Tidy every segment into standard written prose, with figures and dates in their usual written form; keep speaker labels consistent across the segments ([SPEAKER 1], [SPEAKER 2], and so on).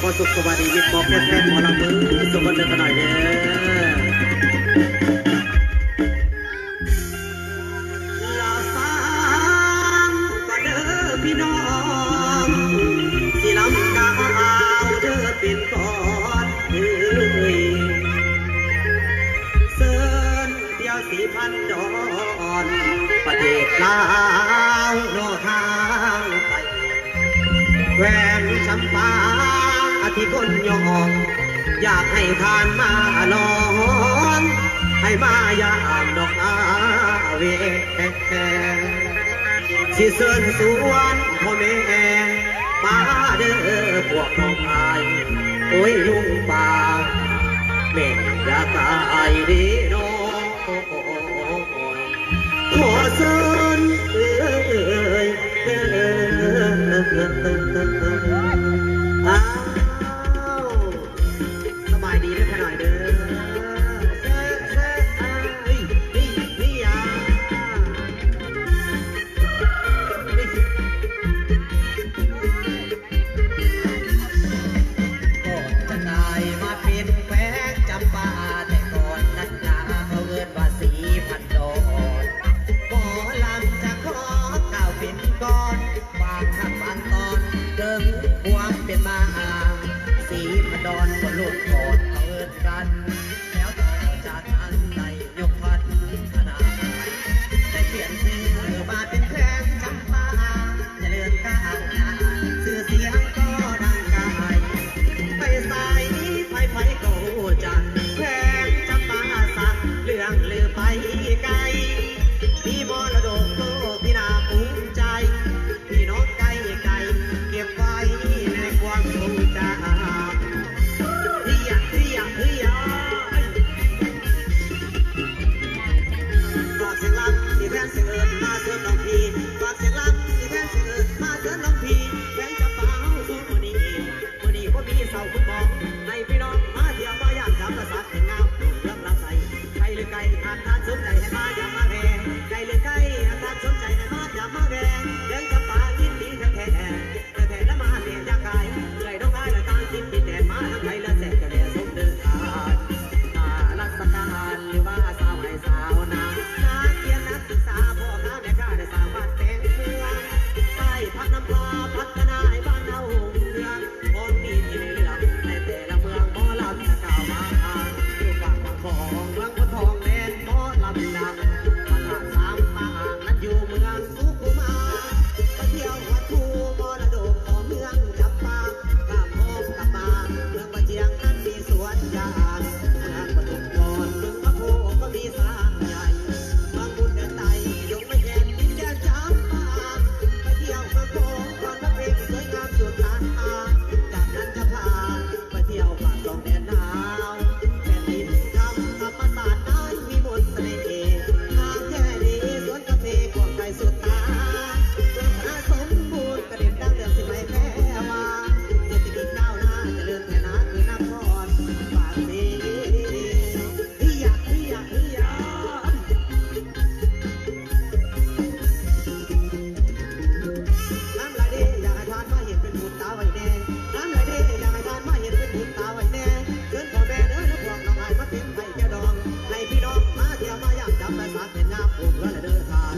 [SPEAKER 1] ขอสุขสวัสดีมิตรบอกแฟนๆหมอลำมือสมบัติเดินกันหน่อยเด้อลาฟังก็เด้อพี่น้องที่ลำดาวเด้อเป็นก่อนเอ้ยเซินเดียวสีพันดอนประเทศลาวโนทางไปแหวนจำปาอาทิตย์ก้นยองอยากให้ทานมาลองให้มายามดอกอาเวสิเสินสวนพ่อแม่มาเด้อพวกน้องอายโอ้ยยุงป่าแม่อยากตายดีน้องขอเสินอ้าวสบายดีด้วยกันหน่อยเด้อนี่ยาก็จะได้มาเป็นแฟนจำปาแต่ก่อนนั้นนาเขาเงินว่าสีพันดอนหมอลำจะขอกล่าวเป็นก่อนวางข้างบางตอนเดิมบวมเป็นมาสีพันดอนก็ลุกกอดเขาเอินกันแล้วต่อจากนั้นในยกพันขนาดได้เปลี่ยนชื่อมาเป็นแฟนจำปาจะเลื่อนก้าวหน้าชื่อเสียงก็ดังไกลไปสายนี้ไฟก็จัดแฟนจำปาสักเรื่องลือไปไกลพี่มรดกโลกที่น่าภูมิใจพี่น้องไกลเก็บไว้ในความทรงจำฝากเสียงลำที่แฟนเสียงเอิญมาเชิญน้องพี่ฝากเสียงลำที่แฟนเสียงเอิญมาเชิญน้องพี่แฟนจะเป่าสู้มื้อนี้ก็มีเสาคุณมองให้พี่น้องมาเที่ยวมาอยากทำประสาทแห่งงามเรื่องรับใส่ใครหรือไกลอาจทานสนใจให้มาอย่ามาแพ้ใครหรือไกลอาจทานสนใจให้มาอย่ามาแพ้เรื่องจะป่ายินดีแท้และมาเสียจากกายเลยต้องได้และต่างกินดินแดนมาทั้งไทยและแสนจะเรียสมเดินราชการหรือว่าสาวให้สาวนานักเรียนนักศึกษาพ่อค้าแม่ค้าได้สร้างบ้านแปลงเมืองใต้พัฒนาพัฒนาให้บ้านเราเมืองคนดีที่ไม่เลือกในแต่ละเมืองหมอลำจะกล่าวมาอยู่ฝั่งของเมืองพนทองแดนหมอลำดังพระธาตุสามปางนั้นอยู่เมืองสุขุมไปเที่ยววัดภูมรดกของเมืองจำปากราบพบกับมาเมืองประเจียงนั้นมีสวนยางเมืองปทุมพรเมืองพระโพก็มีสร้างใหญ่เมืองบุญเดินไต่ยกไม่แย่ดินแดนจำปาไปเที่ยวเมืองโพก่อนพระเพลงสวยงามสุดล้านตาจากนั้นจะพาไปเที่ยวป่าสองแดนหนาวแผ่นดินคำธรรมศาสตร์นั้นมีมนต์เสน่ห์ทางแค่นี้สวนกาแฟกว้างไกลสุดตาเมืองพระสมบูรณ์กระเด็นดังเดือดสิไม่แพ้ว่าเศรษฐกิจก้าวหน้าเจริญแค่นาคือนครฝากสีอยากน้ำไหลเด้อยากให้ทานมาเห็นเป็นบุญตาไว้แน่น้ำไหลเด้อยากให้ทานมาเห็นเป็นบุญตาไว้แน่เดินพ่อแม่เดินพวกน้องไอ้มาเป็นไผ่แก้วดองให้พี่น้องมาเที่ยวมาอยากจำไปสาดเป็นงามผูกเรือและเดินทาง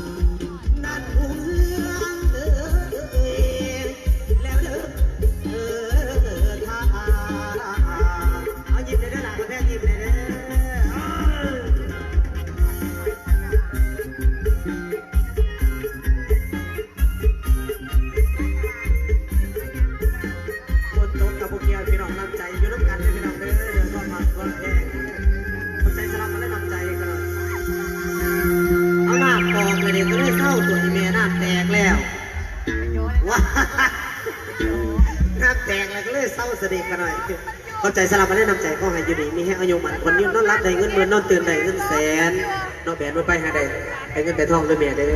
[SPEAKER 1] นั่นผู้เมืองแล้วเด้อทางเอาหยิบเลยเด้อหลังแม่หยิบเลยเด้อคนตกกับพวกเกียวพี่น้องน้ำใจอยู่น้ำกันเลยพี่น้องเด้อเดือดร้อนมากร้อนแห้งคนใจสลับมาได้น้ำใจกันเลยเอาหน้าปอกเลยเด็กก็เลยเศร้าตัวอีเมียหน้าแตกแล้วว้าหน้าแตกแล้วก็เลยเศร้าเสด็จกันหน่อยคนใจสลับมาได้น้ำใจก็ให้อยู่ดีมีให้อายุมันคนนี้นอนรับได้เงินหมื่นนอนตื่นได้เงินแสนนอนแบนไปให้ได้ให้เงินแต่ทองด้วยเมียเด้อ